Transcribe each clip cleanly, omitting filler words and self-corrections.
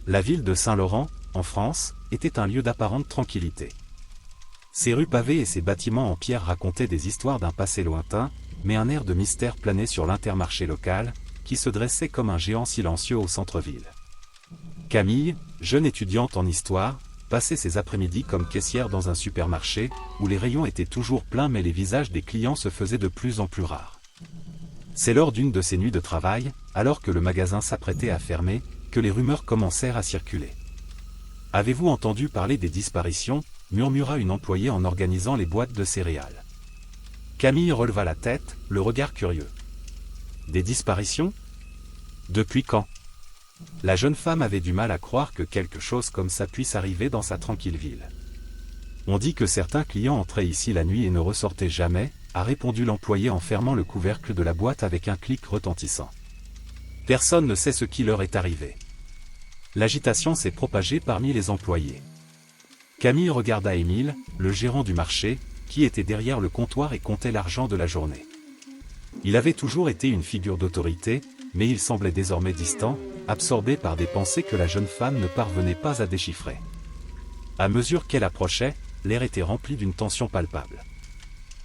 La ville de Saint-Laurent, en France, était un lieu d'apparente tranquillité. Ses rues pavées et ses bâtiments en pierre racontaient des histoires d'un passé lointain, mais un air de mystère planait sur l'Intermarché local, qui se dressait comme un géant silencieux au centre-ville. Camille, jeune étudiante en histoire, passait ses après-midi comme caissière dans un supermarché, où les rayons étaient toujours pleins mais les visages des clients se faisaient de plus en plus rares. C'est lors d'une de ses nuits de travail, alors que le magasin s'apprêtait à fermer, que les rumeurs commencèrent à circuler. « Avez-vous entendu parler des disparitions ?» murmura une employée en organisant les boîtes de céréales. Camille releva la tête, le regard curieux. « Des disparitions ? Depuis quand ?» La jeune femme avait du mal à croire que quelque chose comme ça puisse arriver dans sa tranquille ville. « On dit que certains clients entraient ici la nuit et ne ressortaient jamais, » a répondu l'employé en fermant le couvercle de la boîte avec un clic retentissant. Personne ne sait ce qui leur est arrivé. L'agitation s'est propagée parmi les employés. Camille regarda Émile, le gérant du marché, qui était derrière le comptoir et comptait l'argent de la journée. Il avait toujours été une figure d'autorité, mais il semblait désormais distant, absorbé par des pensées que la jeune femme ne parvenait pas à déchiffrer. À mesure qu'elle approchait, l'air était rempli d'une tension palpable.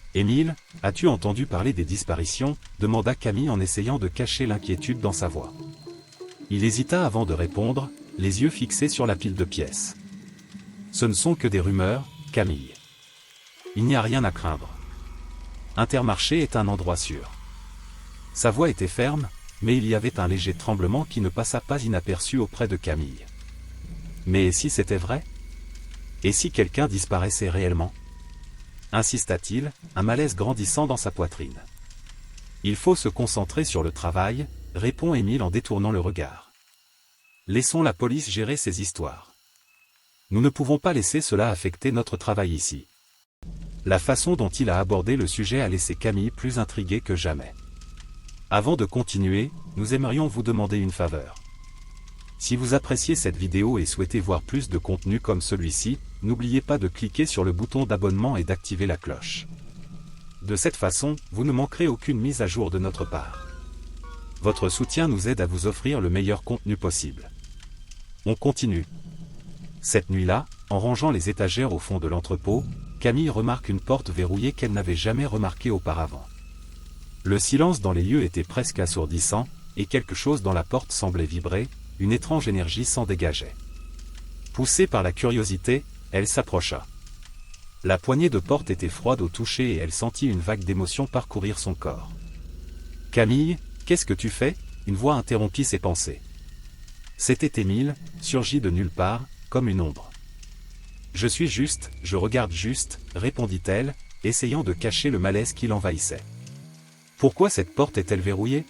« Émile, as-tu entendu parler des disparitions ?» demanda Camille en essayant de cacher l'inquiétude dans sa voix. Il hésita avant de répondre, les yeux fixés sur la pile de pièces. « Ce ne sont que des rumeurs, Camille. Il n'y a rien à craindre. Intermarché est un endroit sûr. » Sa voix était ferme, mais il y avait un léger tremblement qui ne passa pas inaperçu auprès de Camille. Mais et si c'était vrai? Et si quelqu'un disparaissait réellement? Insista-t-il, un malaise grandissant dans sa poitrine. Il faut se concentrer sur le travail, répond Émile en détournant le regard. Laissons la police gérer ces histoires. Nous ne pouvons pas laisser cela affecter notre travail ici. La façon dont il a abordé le sujet a laissé Camille plus intriguée que jamais. Avant de continuer, nous aimerions vous demander une faveur. Si vous appréciez cette vidéo et souhaitez voir plus de contenu comme celui-ci, n'oubliez pas de cliquer sur le bouton d'abonnement et d'activer la cloche. De cette façon, vous ne manquerez aucune mise à jour de notre part. Votre soutien nous aide à vous offrir le meilleur contenu possible. On continue. Cette nuit-là, en rangeant les étagères au fond de l'entrepôt, Camille remarque une porte verrouillée qu'elle n'avait jamais remarquée auparavant. Le silence dans les lieux était presque assourdissant, et quelque chose dans la porte semblait vibrer, une étrange énergie s'en dégageait. Poussée par la curiosité, elle s'approcha. La poignée de porte était froide au toucher et elle sentit une vague d'émotion parcourir son corps. « Camille, qu'est-ce que tu fais ?» Une voix interrompit ses pensées. C'était Émile, surgi de nulle part, comme une ombre. « Je regarde juste, répondit-elle, essayant de cacher le malaise qui l'envahissait. « Pourquoi cette porte est-elle verrouillée ?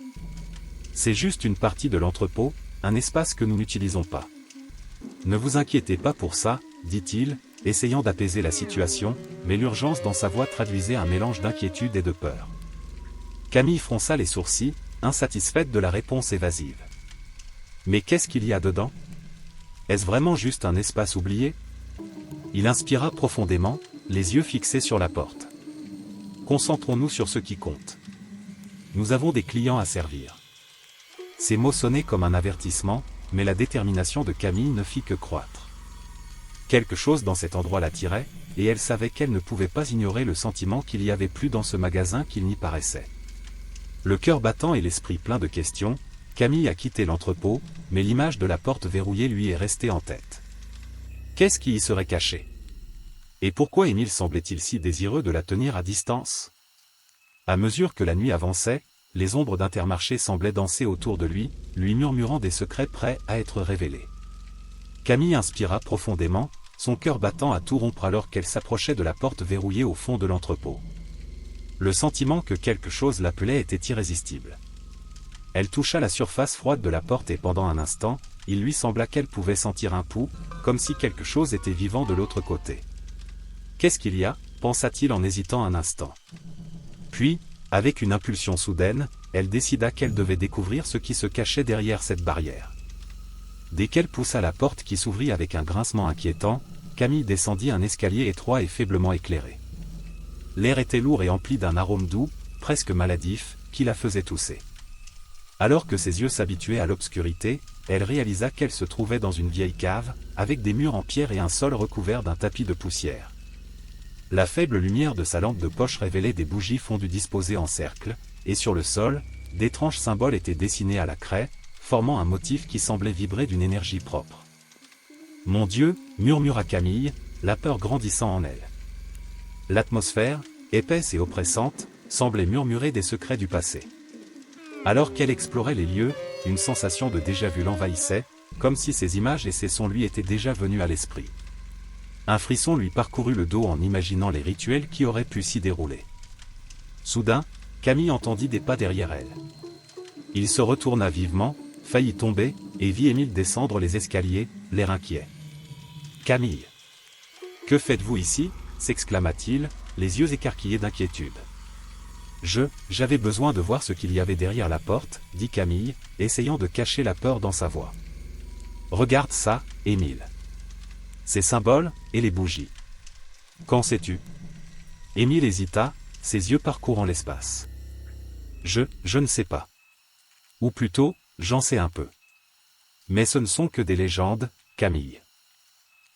C'est juste une partie de l'entrepôt, un espace que nous n'utilisons pas. Ne vous inquiétez pas pour ça, dit-il, essayant d'apaiser la situation, mais l'urgence dans sa voix traduisait un mélange d'inquiétude et de peur. Camille fronça les sourcils, insatisfaite de la réponse évasive. Mais qu'est-ce qu'il y a dedans ? Est-ce vraiment juste un espace oublié ? Il inspira profondément, les yeux fixés sur la porte. Concentrons-nous sur ce qui compte. Nous avons des clients à servir. Ces mots sonnaient comme un avertissement, mais la détermination de Camille ne fit que croître. Quelque chose dans cet endroit l'attirait, et elle savait qu'elle ne pouvait pas ignorer le sentiment qu'il y avait plus dans ce magasin qu'il n'y paraissait. Le cœur battant et l'esprit plein de questions, Camille a quitté l'entrepôt, mais l'image de la porte verrouillée lui est restée en tête. Qu'est-ce qui y serait caché? Et pourquoi Émile semblait-il si désireux de la tenir à distance? À mesure que la nuit avançait, les ombres d'Intermarché semblaient danser autour de lui, lui murmurant des secrets prêts à être révélés. Camille inspira profondément, son cœur battant à tout rompre alors qu'elle s'approchait de la porte verrouillée au fond de l'entrepôt. Le sentiment que quelque chose l'appelait était irrésistible. Elle toucha la surface froide de la porte et pendant un instant, il lui sembla qu'elle pouvait sentir un pouls, comme si quelque chose était vivant de l'autre côté. « Qu'est-ce qu'il y a ?» pensa-t-il en hésitant un instant. Puis, avec une impulsion soudaine, elle décida qu'elle devait découvrir ce qui se cachait derrière cette barrière. Dès qu'elle poussa la porte qui s'ouvrit avec un grincement inquiétant, Camille descendit un escalier étroit et faiblement éclairé. L'air était lourd et empli d'un arôme doux, presque maladif, qui la faisait tousser. Alors que ses yeux s'habituaient à l'obscurité, elle réalisa qu'elle se trouvait dans une vieille cave, avec des murs en pierre et un sol recouvert d'un tapis de poussière. La faible lumière de sa lampe de poche révélait des bougies fondues disposées en cercle, et sur le sol, d'étranges symboles étaient dessinés à la craie, formant un motif qui semblait vibrer d'une énergie propre. « Mon Dieu !» murmura Camille, la peur grandissant en elle. L'atmosphère, épaisse et oppressante, semblait murmurer des secrets du passé. Alors qu'elle explorait les lieux, une sensation de déjà-vu l'envahissait, comme si ces images et ces sons lui étaient déjà venus à l'esprit. Un frisson lui parcourut le dos en imaginant les rituels qui auraient pu s'y dérouler. Soudain, Camille entendit des pas derrière elle. Il se retourna vivement, faillit tomber, et vit Émile descendre les escaliers, l'air inquiet. « Camille ! Que faites-vous ici ?» s'exclama-t-il, les yeux écarquillés d'inquiétude. « J'avais besoin de voir ce qu'il y avait derrière la porte, » dit Camille, essayant de cacher la peur dans sa voix. « Regarde ça, Émile. Ces symboles, et les bougies. Qu'en sais-tu » Émile hésita, ses yeux parcourant l'espace. « Je ne sais pas. Ou plutôt, j'en sais un peu. Mais ce ne sont que des légendes, Camille.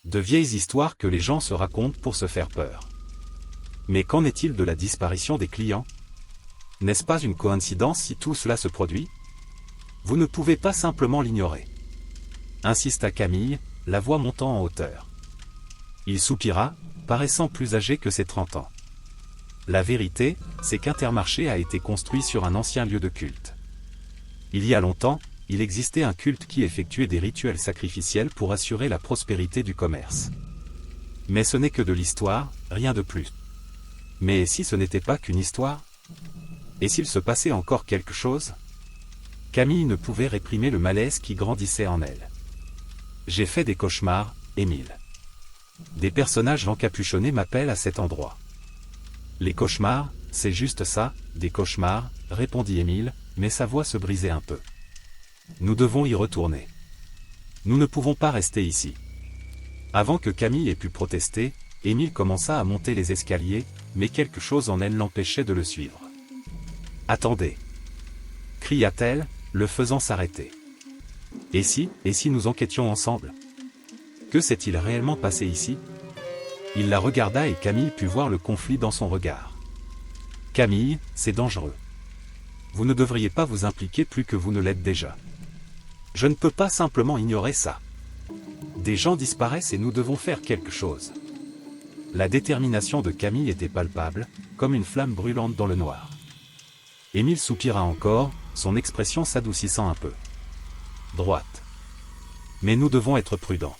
De vieilles histoires que les gens se racontent pour se faire peur. Mais qu'en est-il de la disparition des clients ? N'est-ce pas une coïncidence si tout cela se produit ? Vous ne pouvez pas simplement l'ignorer. » insista Camille, la voix montant en hauteur. Il soupira, paraissant plus âgé que ses 30 ans. La vérité, c'est qu'Intermarché a été construit sur un ancien lieu de culte. Il y a longtemps, il existait un culte qui effectuait des rituels sacrificiels pour assurer la prospérité du commerce. Mais ce n'est que de l'histoire, rien de plus. Mais si ce n'était pas qu'une histoire ? Et s'il se passait encore quelque chose ? Camille ne pouvait réprimer le malaise qui grandissait en elle. « J'ai fait des cauchemars, Émile. Des personnages encapuchonnés m'appellent à cet endroit. » « Les cauchemars, c'est juste ça, des cauchemars, » répondit Émile, mais sa voix se brisait un peu. « Nous devons y retourner. Nous ne pouvons pas rester ici. » Avant que Camille ait pu protester, Émile commença à monter les escaliers, mais quelque chose en elle l'empêchait de le suivre. « Attendez !» cria-t-elle, le faisant s'arrêter. « Et si nous enquêtions ensemble ? Que s'est-il réellement passé ici ?» Il la regarda et Camille put voir le conflit dans son regard. « Camille, c'est dangereux. Vous ne devriez pas vous impliquer plus que vous ne l'êtes déjà. Je ne peux pas simplement ignorer ça. Des gens disparaissent et nous devons faire quelque chose. » La détermination de Camille était palpable, comme une flamme brûlante dans le noir. Émile soupira encore, son expression s'adoucissant un peu. « Droite. Mais nous devons être prudents.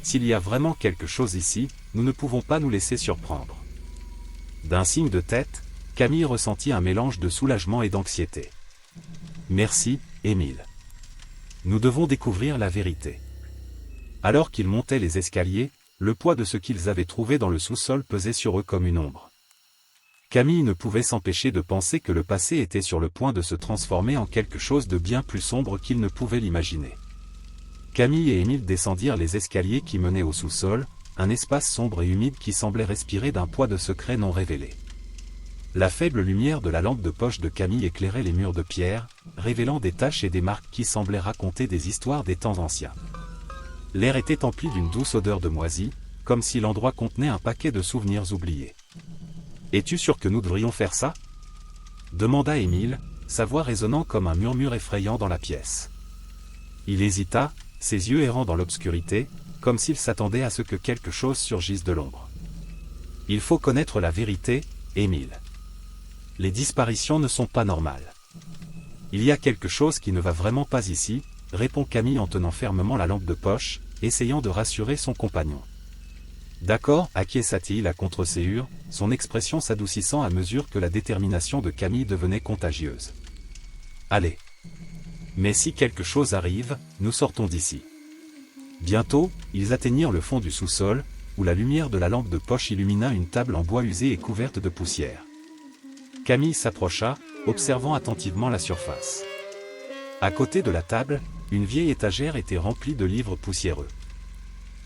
S'il y a vraiment quelque chose ici, nous ne pouvons pas nous laisser surprendre. » D'un signe de tête, Camille ressentit un mélange de soulagement et d'anxiété. « Merci, Émile. Nous devons découvrir la vérité. » Alors qu'ils montaient les escaliers, le poids de ce qu'ils avaient trouvé dans le sous-sol pesait sur eux comme une ombre. Camille ne pouvait s'empêcher de penser que le passé était sur le point de se transformer en quelque chose de bien plus sombre qu'il ne pouvait l'imaginer. Camille et Émile descendirent les escaliers qui menaient au sous-sol, un espace sombre et humide qui semblait respirer d'un poids de secrets non révélés. La faible lumière de la lampe de poche de Camille éclairait les murs de pierre, révélant des taches et des marques qui semblaient raconter des histoires des temps anciens. L'air était empli d'une douce odeur de moisi, comme si l'endroit contenait un paquet de souvenirs oubliés. « Es-tu sûr que nous devrions faire ça ?» demanda Émile, sa voix résonnant comme un murmure effrayant dans la pièce. Il hésita, ses yeux errant dans l'obscurité, comme s'il s'attendait à ce que quelque chose surgisse de l'ombre. « Il faut connaître la vérité, Émile. Les disparitions ne sont pas normales. Il y a quelque chose qui ne va vraiment pas ici, » répond Camille en tenant fermement la lampe de poche, essayant de rassurer son compagnon. « D'accord, » acquiesça-t-il à contre-séhur, son expression s'adoucissant à mesure que la détermination de Camille devenait contagieuse. « Allez. Mais si quelque chose arrive, nous sortons d'ici. » Bientôt, ils atteignirent le fond du sous-sol, où la lumière de la lampe de poche illumina une table en bois usé et couverte de poussière. Camille s'approcha, observant attentivement la surface. À côté de la table, une vieille étagère était remplie de livres poussiéreux.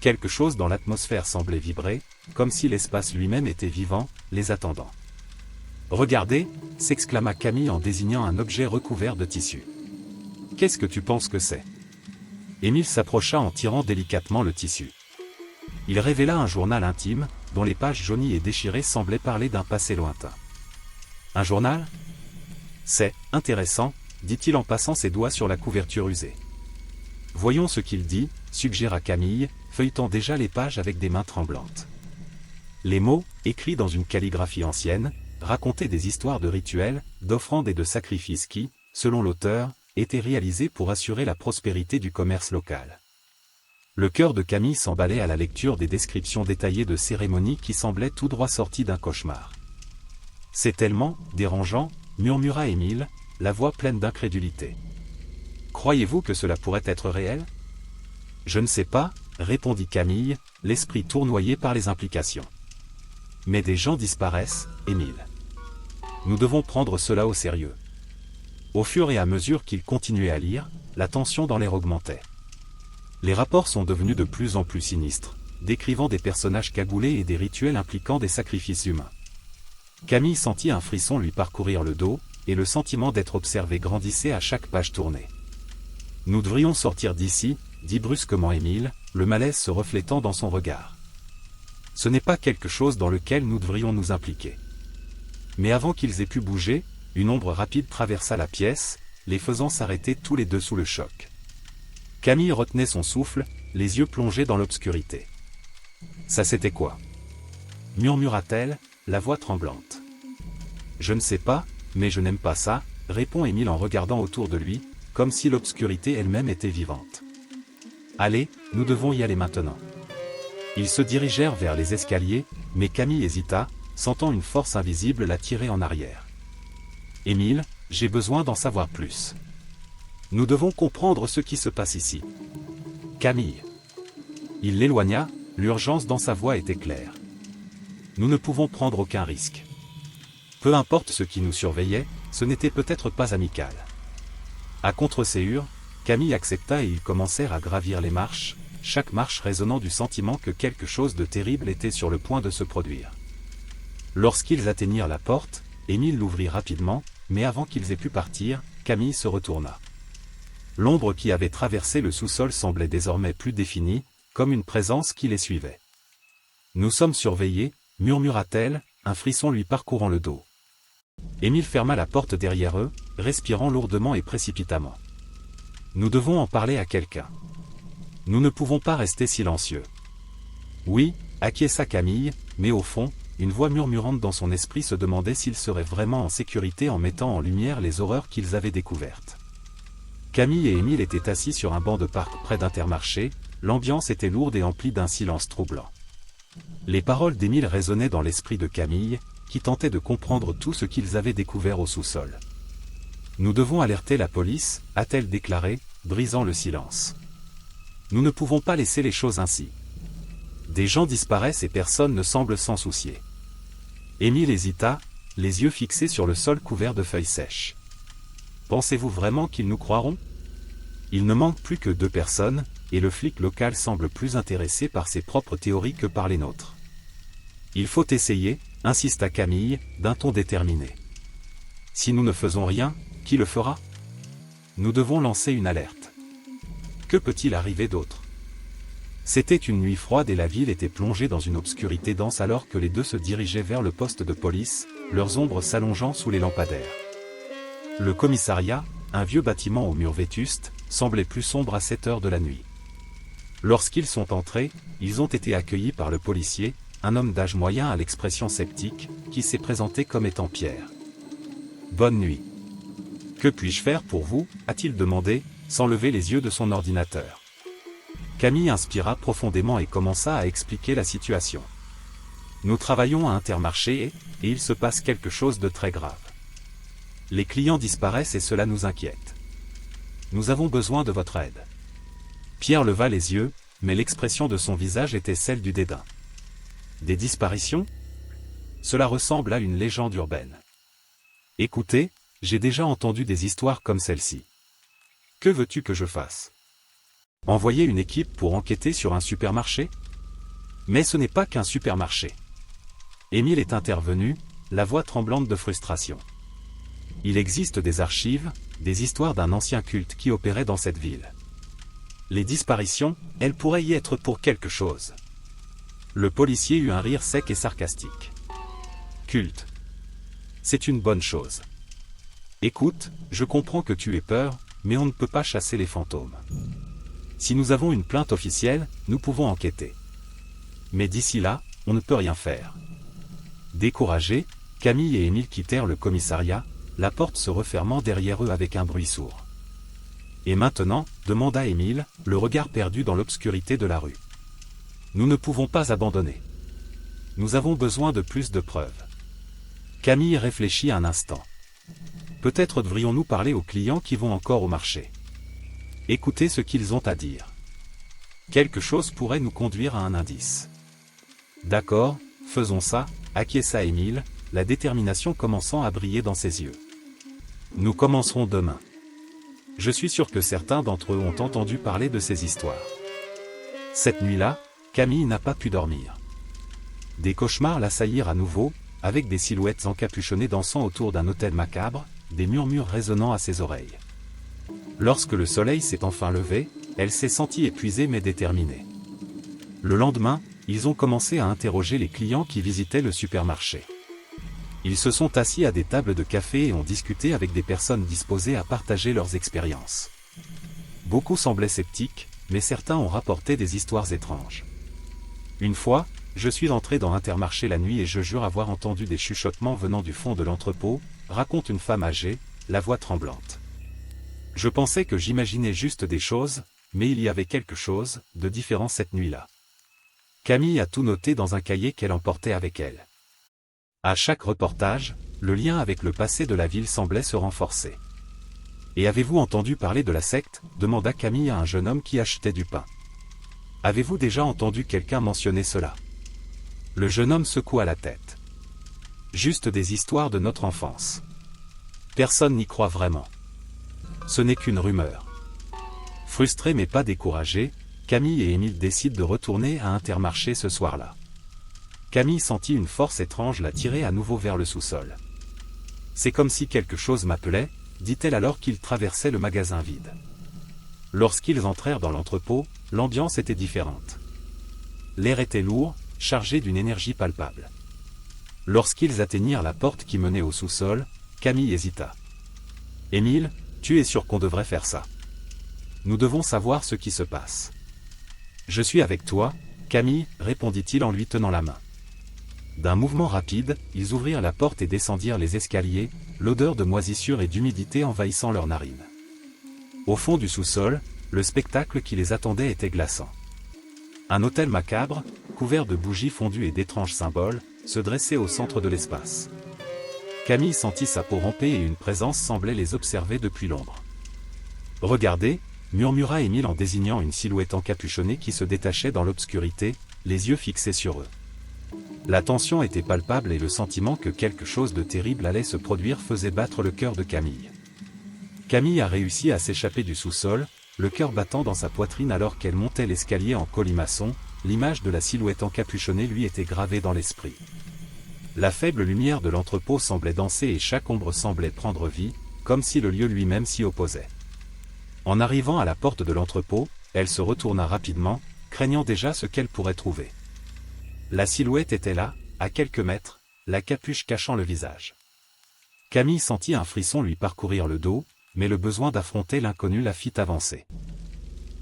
Quelque chose dans l'atmosphère semblait vibrer, comme si l'espace lui-même était vivant, les attendant. « Regardez !» s'exclama Camille en désignant un objet recouvert de tissu. « Qu'est-ce que tu penses que c'est ? Émile s'approcha en tirant délicatement le tissu. Il révéla un journal intime, dont les pages jaunies et déchirées semblaient parler d'un passé lointain. Un journal ? C'est intéressant, dit-il en passant ses doigts sur la couverture usée. Voyons ce qu'il dit, suggéra Camille, feuilletant déjà les pages avec des mains tremblantes. Les mots, écrits dans une calligraphie ancienne, racontaient des histoires de rituels, d'offrandes et de sacrifices qui, selon l'auteur, étaient réalisés pour assurer la prospérité du commerce local. Le cœur de Camille s'emballait à la lecture des descriptions détaillées de cérémonies qui semblaient tout droit sorties d'un cauchemar. « C'est tellement dérangeant », murmura Émile, la voix pleine d'incrédulité. « Croyez-vous que cela pourrait être réel ? » « Je ne sais pas, » répondit Camille, l'esprit tournoyé par les implications. « Mais des gens disparaissent, Émile. Nous devons prendre cela au sérieux. » Au fur et à mesure qu'il continuait à lire, la tension dans l'air augmentait. Les rapports sont devenus de plus en plus sinistres, décrivant des personnages cagoulés et des rituels impliquant des sacrifices humains. Camille sentit un frisson lui parcourir le dos, et le sentiment d'être observé grandissait à chaque page tournée. « Nous devrions sortir d'ici, » dit brusquement Émile, le malaise se reflétant dans son regard. « Ce n'est pas quelque chose dans lequel nous devrions nous impliquer. » Mais avant qu'ils aient pu bouger, une ombre rapide traversa la pièce, les faisant s'arrêter tous les deux sous le choc. Camille retenait son souffle, les yeux plongés dans l'obscurité. « Ça c'était quoi » murmura-t-elle, la voix tremblante. « Je ne sais pas, mais je n'aime pas ça, » répond Émile en regardant autour de lui, comme si l'obscurité elle-même était vivante. « Allez, nous devons y aller maintenant. » Ils se dirigèrent vers les escaliers, mais Camille hésita, sentant une force invisible la tirer en arrière. « Émile, j'ai besoin d'en savoir plus. Nous devons comprendre ce qui se passe ici. » « Camille. » Il l'éloigna, l'urgence dans sa voix était claire. « Nous ne pouvons prendre aucun risque. Peu importe ce qui nous surveillait, ce n'était peut-être pas amical. » À contre-séhur, Camille accepta et ils commencèrent à gravir les marches, chaque marche résonnant du sentiment que quelque chose de terrible était sur le point de se produire. Lorsqu'ils atteignirent la porte, Émile l'ouvrit rapidement, mais avant qu'ils aient pu partir, Camille se retourna. L'ombre qui avait traversé le sous-sol semblait désormais plus définie, comme une présence qui les suivait. « Nous sommes surveillés », murmura-t-elle, un frisson lui parcourant le dos. Émile ferma la porte derrière eux, respirant lourdement et précipitamment. « Nous devons en parler à quelqu'un. Nous ne pouvons pas rester silencieux. » « Oui », acquiesça Camille, mais au fond, une voix murmurante dans son esprit se demandait s'ils seraient vraiment en sécurité en mettant en lumière les horreurs qu'ils avaient découvertes. Camille et Émile étaient assis sur un banc de parc près d'Intermarché, l'ambiance était lourde et emplie d'un silence troublant. Les paroles d'Émile résonnaient dans l'esprit de Camille, qui tentait de comprendre tout ce qu'ils avaient découvert au sous-sol. « Nous devons alerter la police », a-t-elle déclaré, brisant le silence. « Nous ne pouvons pas laisser les choses ainsi. Des gens disparaissent et personne ne semble s'en soucier. » Émile hésita, les yeux fixés sur le sol couvert de feuilles sèches. « Pensez-vous vraiment qu'ils nous croiront ? Il ne manque plus que 2 personnes, et le flic local semble plus intéressé par ses propres théories que par les nôtres. »« Il faut essayer », insista Camille, d'un ton déterminé. « Si nous ne faisons rien, qui le fera ? Nous devons lancer une alerte. Que peut-il arriver d'autre ? » C'était une nuit froide et la ville était plongée dans une obscurité dense alors que les deux se dirigeaient vers le poste de police, leurs ombres s'allongeant sous les lampadaires. Le commissariat, un vieux bâtiment aux murs vétustes, semblait plus sombre à cette heure de la nuit. Lorsqu'ils sont entrés, ils ont été accueillis par le policier, un homme d'âge moyen à l'expression sceptique, qui s'est présenté comme étant Pierre. « Bonne nuit. Que puis-je faire pour vous ?» a-t-il demandé, sans lever les yeux de son ordinateur. Camille inspira profondément et commença à expliquer la situation. « Nous travaillons à Intermarché et il se passe quelque chose de très grave. Les clients disparaissent et cela nous inquiète. Nous avons besoin de votre aide. » Pierre leva les yeux, mais l'expression de son visage était celle du dédain. « Des disparitions ? Cela ressemble à une légende urbaine. Écoutez, j'ai déjà entendu des histoires comme celle-ci. Que veux-tu que je fasse ? Envoyer une équipe pour enquêter sur un supermarché ? Mais ce n'est pas qu'un supermarché. » Émile est intervenu, la voix tremblante de frustration. « Il existe des archives, des histoires d'un ancien culte qui opérait dans cette ville. Les disparitions, elles pourraient y être pour quelque chose. Le policier eut un rire sec et sarcastique. Culte. C'est une bonne chose. Écoute, je comprends que tu aies peur, mais on ne peut pas chasser les fantômes. Si nous avons une plainte officielle, nous pouvons enquêter. Mais d'ici là, on ne peut rien faire. Découragés, Camille et Émile quittèrent le commissariat, la porte se refermant derrière eux avec un bruit sourd. Et maintenant, demanda Émile, le regard perdu dans l'obscurité de la rue. Nous ne pouvons pas abandonner. Nous avons besoin de plus de preuves. Camille réfléchit un instant. Peut-être devrions-nous parler aux clients qui vont encore au marché. Écoutez ce qu'ils ont à dire. Quelque chose pourrait nous conduire à un indice. D'accord, faisons ça, acquiesça Émile, la détermination commençant à briller dans ses yeux. Nous commencerons demain. Je suis sûr que certains d'entre eux ont entendu parler de ces histoires. Cette nuit-là, Camille n'a pas pu dormir. Des cauchemars l'assaillirent à nouveau, avec des silhouettes encapuchonnées dansant autour d'un autel macabre, des murmures résonnant à ses oreilles. Lorsque le soleil s'est enfin levé, elle s'est sentie épuisée mais déterminée. Le lendemain, ils ont commencé à interroger les clients qui visitaient le supermarché. Ils se sont assis à des tables de café et ont discuté avec des personnes disposées à partager leurs expériences. Beaucoup semblaient sceptiques, mais certains ont rapporté des histoires étranges. Une fois, je suis entré dans Intermarché la nuit et je jure avoir entendu des chuchotements venant du fond de l'entrepôt, raconte une femme âgée, la voix tremblante. Je pensais que j'imaginais juste des choses, mais il y avait quelque chose de différent cette nuit-là. Camille a tout noté dans un cahier qu'elle emportait avec elle. À chaque reportage, le lien avec le passé de la ville semblait se renforcer. « Et avez-vous entendu parler de la secte ?» demanda Camille à un jeune homme qui achetait du pain. « Avez-vous déjà entendu quelqu'un mentionner cela ?» Le jeune homme secoua la tête. « Juste des histoires de notre enfance. Personne n'y croit vraiment. Ce n'est qu'une rumeur. » Frustrés mais pas découragés, Camille et Émile décident de retourner à Intermarché ce soir-là. Camille sentit une force étrange la tirer à nouveau vers le sous-sol. « C'est comme si quelque chose m'appelait », dit-elle alors qu'ils traversaient le magasin vide. Lorsqu'ils entrèrent dans l'entrepôt, l'ambiance était différente. L'air était lourd, chargé d'une énergie palpable. Lorsqu'ils atteignirent la porte qui menait au sous-sol, Camille hésita. « Émile, tu es sûr qu'on devrait faire ça? Nous devons savoir ce qui se passe. »« Je suis avec toi, Camille, » répondit-il en lui tenant la main. D'un mouvement rapide, ils ouvrirent la porte et descendirent les escaliers, l'odeur de moisissure et d'humidité envahissant leurs narines. Au fond du sous-sol, le spectacle qui les attendait était glaçant. Un autel macabre, couvert de bougies fondues et d'étranges symboles, se dressait au centre de l'espace. Camille sentit sa peau ramper et une présence semblait les observer depuis l'ombre. « Regardez » murmura Émile en désignant une silhouette encapuchonnée qui se détachait dans l'obscurité, les yeux fixés sur eux. La tension était palpable et le sentiment que quelque chose de terrible allait se produire faisait battre le cœur de Camille. Camille a réussi à s'échapper du sous-sol, le cœur battant dans sa poitrine alors qu'elle montait l'escalier en colimaçon, l'image de la silhouette encapuchonnée lui était gravée dans l'esprit. La faible lumière de l'entrepôt semblait danser et chaque ombre semblait prendre vie, comme si le lieu lui-même s'y opposait. En arrivant à la porte de l'entrepôt, elle se retourna rapidement, craignant déjà ce qu'elle pourrait trouver. La silhouette était là, à quelques mètres, la capuche cachant le visage. Camille sentit un frisson lui parcourir le dos, mais le besoin d'affronter l'inconnu la fit avancer.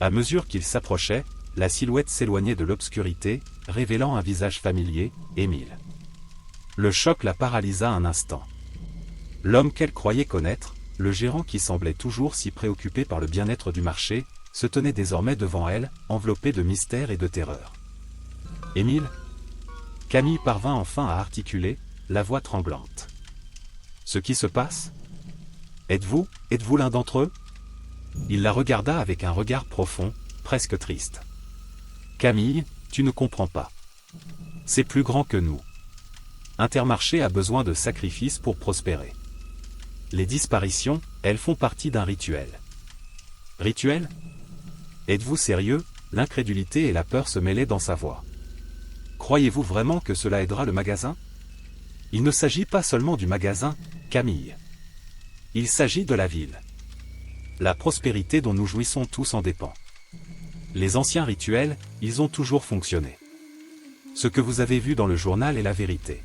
À mesure qu'il s'approchait, la silhouette s'éloignait de l'obscurité, révélant un visage familier, Émile. Le choc la paralysa un instant. L'homme qu'elle croyait connaître, le gérant qui semblait toujours si préoccupé par le bien-être du marché, se tenait désormais devant elle, enveloppé de mystère et de terreur. « Émile ?» Camille parvint enfin à articuler, la voix tremblante. « Ce qui se passe ? Êtes-vous l'un d'entre eux ?» Il la regarda avec un regard profond, presque triste. « Camille, tu ne comprends pas. C'est plus grand que nous. Intermarché a besoin de sacrifices pour prospérer. Les disparitions, elles font partie d'un rituel. » « Rituel ? Êtes-vous sérieux ?» L'incrédulité et la peur se mêlaient dans sa voix. « Croyez-vous vraiment que cela aidera le magasin ? Il ne s'agit pas seulement du magasin, Camille. Il s'agit de la ville. La prospérité dont nous jouissons tous en dépend. Les anciens rituels, ils ont toujours fonctionné. Ce que vous avez vu dans le journal est la vérité.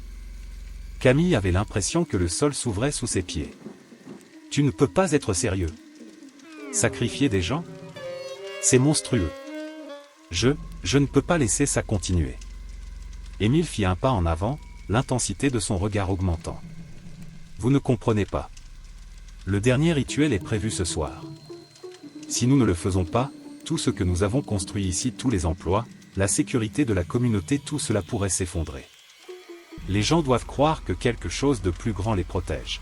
Camille avait l'impression que le sol s'ouvrait sous ses pieds. Tu ne peux pas être sérieux. Sacrifier des gens? C'est monstrueux. Je ne peux pas laisser ça continuer. Émile fit un pas en avant, l'intensité de son regard augmentant. Vous ne comprenez pas. Le dernier rituel est prévu ce soir. Si nous ne le faisons pas, tout ce que nous avons construit ici, tous les emplois, la sécurité de la communauté, tout cela pourrait s'effondrer. Les gens doivent croire que quelque chose de plus grand les protège.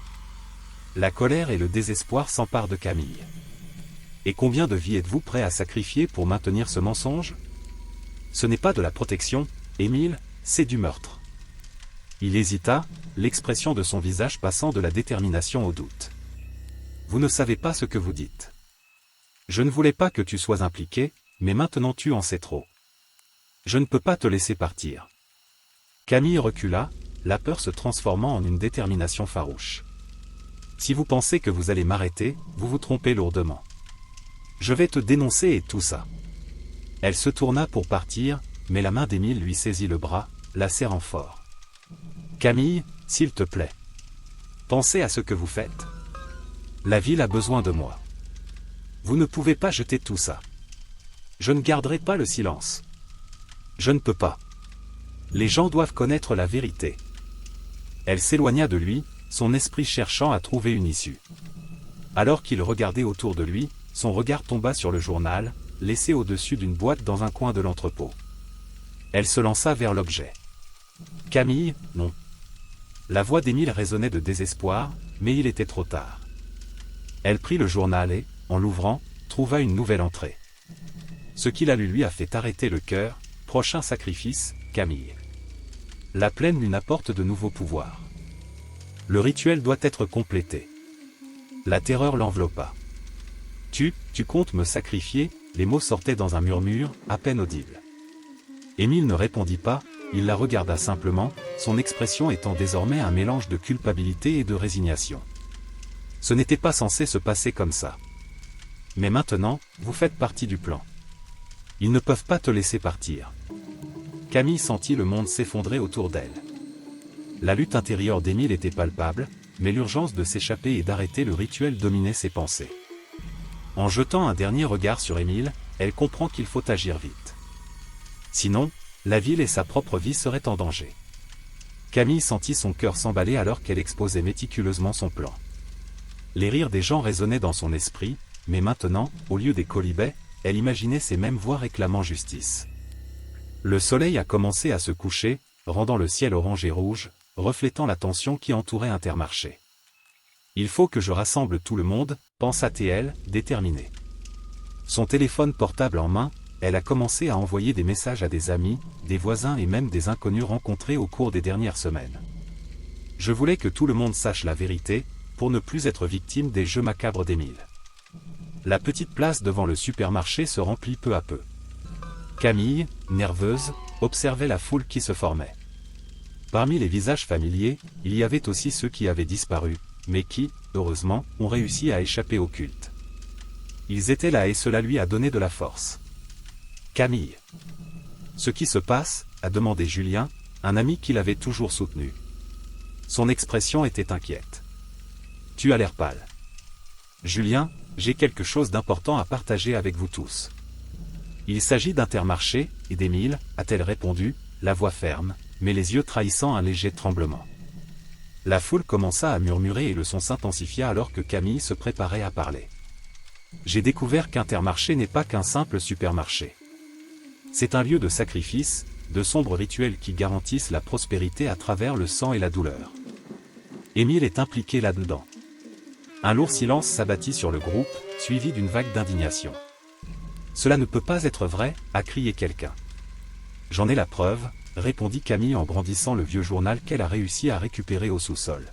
La colère et le désespoir s'emparent de Camille. Et combien de vies êtes-vous prêt à sacrifier pour maintenir ce mensonge? Ce n'est pas de la protection, Émile, c'est du meurtre. Il hésita, l'expression de son visage passant de la détermination au doute. Vous ne savez pas ce que vous dites. Je ne voulais pas que tu sois impliqué, mais maintenant tu en sais trop. Je ne peux pas te laisser partir. Camille recula, la peur se transformant en une détermination farouche. Si vous pensez que vous allez m'arrêter, vous vous trompez lourdement. Je vais te dénoncer et tout ça. Elle se tourna pour partir, mais la main d'Émile lui saisit le bras, la serrant fort. Camille, s'il te plaît. Pensez à ce que vous faites. La ville a besoin de moi. Vous ne pouvez pas jeter tout ça. Je ne garderai pas le silence. Je ne peux pas. Les gens doivent connaître la vérité. Elle s'éloigna de lui, son esprit cherchant à trouver une issue. Alors qu'il regardait autour de lui, son regard tomba sur le journal, laissé au-dessus d'une boîte dans un coin de l'entrepôt. Elle se lança vers l'objet. Camille, non. La voix d'Émile résonnait de désespoir, mais il était trop tard. Elle prit le journal et, en l'ouvrant, trouva une nouvelle entrée. Ce qu'il a lu lui a fait arrêter le cœur. Prochain sacrifice, Camille. La pleine lune apporte de nouveaux pouvoirs. Le rituel doit être complété. La terreur l'enveloppa. Tu comptes me sacrifier? Les mots sortaient dans un murmure, à peine audible. Émile ne répondit pas, il la regarda simplement, son expression étant désormais un mélange de culpabilité et de résignation. Ce n'était pas censé se passer comme ça. Mais maintenant, vous faites partie du plan. Ils ne peuvent pas te laisser partir. Camille sentit le monde s'effondrer autour d'elle. La lutte intérieure d'Émile était palpable, mais l'urgence de s'échapper et d'arrêter le rituel dominait ses pensées. En jetant un dernier regard sur Émile, elle comprend qu'il faut agir vite. Sinon, la ville et sa propre vie seraient en danger. Camille sentit son cœur s'emballer alors qu'elle exposait méticuleusement son plan. Les rires des gens résonnaient dans son esprit, mais maintenant, au lieu des quolibets, elle imaginait ces mêmes voix réclamant justice. Le soleil a commencé à se coucher, rendant le ciel orange et rouge, reflétant la tension qui entourait Intermarché. Il faut que je rassemble tout le monde, pensa-t-elle, déterminée. Son téléphone portable en main, elle a commencé à envoyer des messages à des amis, des voisins et même des inconnus rencontrés au cours des dernières semaines. Je voulais que tout le monde sache la vérité, pour ne plus être victime des jeux macabres d'Émile. La petite place devant le supermarché se remplit peu à peu. Camille, nerveuse, observait la foule qui se formait. Parmi les visages familiers, il y avait aussi ceux qui avaient disparu, mais qui, heureusement, ont réussi à échapper au culte. Ils étaient là et cela lui a donné de la force. Camille. Ce qui se passe, a demandé Julien, un ami qui l'avait toujours soutenu. Son expression était inquiète. Tu as l'air pâle. Julien, j'ai quelque chose d'important à partager avec vous tous. Il s'agit d'Intermarché, et d'Émile, a-t-elle répondu, la voix ferme, mais les yeux trahissant un léger tremblement. La foule commença à murmurer et le son s'intensifia alors que Camille se préparait à parler. J'ai découvert qu'Intermarché n'est pas qu'un simple supermarché. C'est un lieu de sacrifice, de sombres rituels qui garantissent la prospérité à travers le sang et la douleur. Émile est impliqué là-dedans. Un lourd silence s'abattit sur le groupe, suivi d'une vague d'indignation. Cela ne peut pas être vrai, a crié quelqu'un. J'en ai la preuve, répondit Camille en brandissant le vieux journal qu'elle a réussi à récupérer au sous-sol.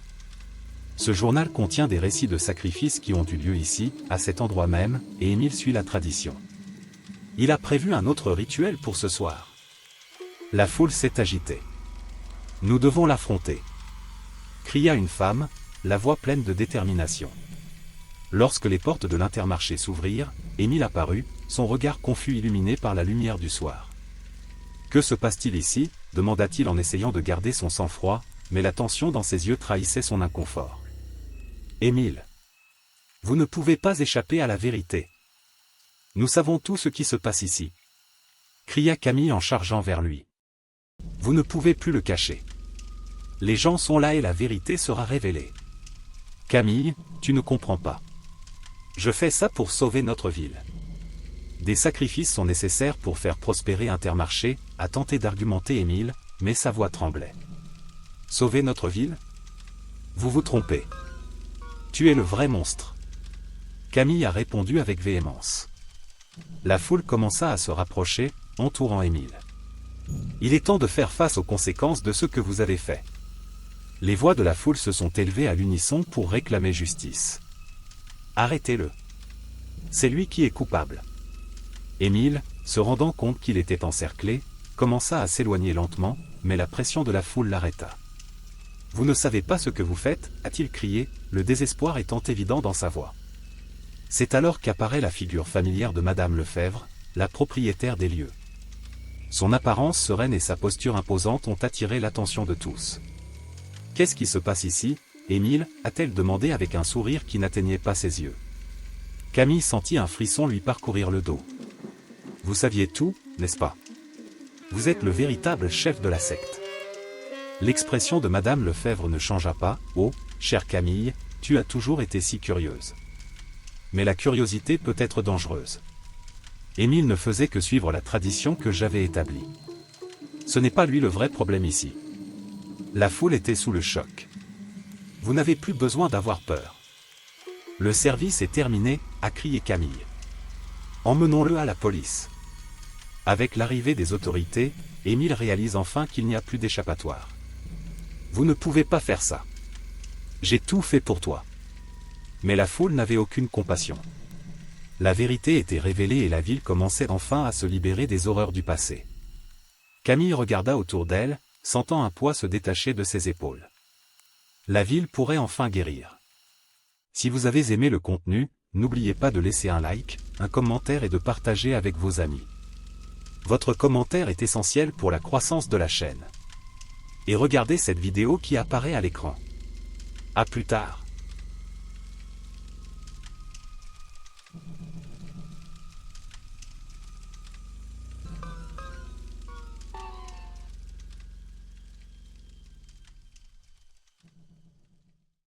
Ce journal contient des récits de sacrifices qui ont eu lieu ici, à cet endroit même, et Émile suit la tradition. Il a prévu un autre rituel pour ce soir. La foule s'est agitée. Nous devons l'affronter, cria une femme, la voix pleine de détermination. Lorsque les portes de l'Intermarché s'ouvrirent, Émile apparut, son regard confus illuminé par la lumière du soir. « Que se passe-t-il ici » demanda-t-il en essayant de garder son sang-froid, mais la tension dans ses yeux trahissait son inconfort. « Émile, vous ne pouvez pas échapper à la vérité. Nous savons tout ce qui se passe ici. » cria Camille en chargeant vers lui. « Vous ne pouvez plus le cacher. Les gens sont là et la vérité sera révélée. » Camille, tu ne comprends pas. Je fais ça pour sauver notre ville. Des sacrifices sont nécessaires pour faire prospérer Intermarché, a tenté d'argumenter Émile, mais sa voix tremblait. Sauver notre ville? Vous vous trompez. Tu es le vrai monstre. Camille a répondu avec véhémence. La foule commença à se rapprocher, entourant Émile. Il est temps de faire face aux conséquences de ce que vous avez fait. Les voix de la foule se sont élevées à l'unisson pour réclamer justice. Arrêtez-le. C'est lui qui est coupable. Émile, se rendant compte qu'il était encerclé, commença à s'éloigner lentement, mais la pression de la foule l'arrêta. « Vous ne savez pas ce que vous faites » a-t-il crié, le désespoir étant évident dans sa voix. C'est alors qu'apparaît la figure familière de Madame Lefebvre, la propriétaire des lieux. Son apparence sereine et sa posture imposante ont attiré l'attention de tous. « Qu'est-ce qui se passe ici, Émile » a-t-elle demandé avec un sourire qui n'atteignait pas ses yeux. Camille sentit un frisson lui parcourir le dos. « Vous saviez tout, n'est-ce pas? Vous êtes le véritable chef de la secte. » L'expression de Madame Lefebvre ne changea pas. « Oh, chère Camille, tu as toujours été si curieuse. » Mais la curiosité peut être dangereuse. Émile ne faisait que suivre la tradition que j'avais établie. Ce n'est pas lui le vrai problème ici. La foule était sous le choc. Vous n'avez plus besoin d'avoir peur. Le service est terminé, a crié Camille. Emmenons-le à la police. Avec l'arrivée des autorités, Émile réalise enfin qu'il n'y a plus d'échappatoire. Vous ne pouvez pas faire ça. J'ai tout fait pour toi. Mais la foule n'avait aucune compassion. La vérité était révélée et la ville commençait enfin à se libérer des horreurs du passé. Camille regarda autour d'elle, sentant un poids se détacher de ses épaules. La ville pourrait enfin guérir. Si vous avez aimé le contenu, n'oubliez pas de laisser un like, un commentaire et de partager avec vos amis. Votre commentaire est essentiel pour la croissance de la chaîne. Et regardez cette vidéo qui apparaît à l'écran. À plus tard.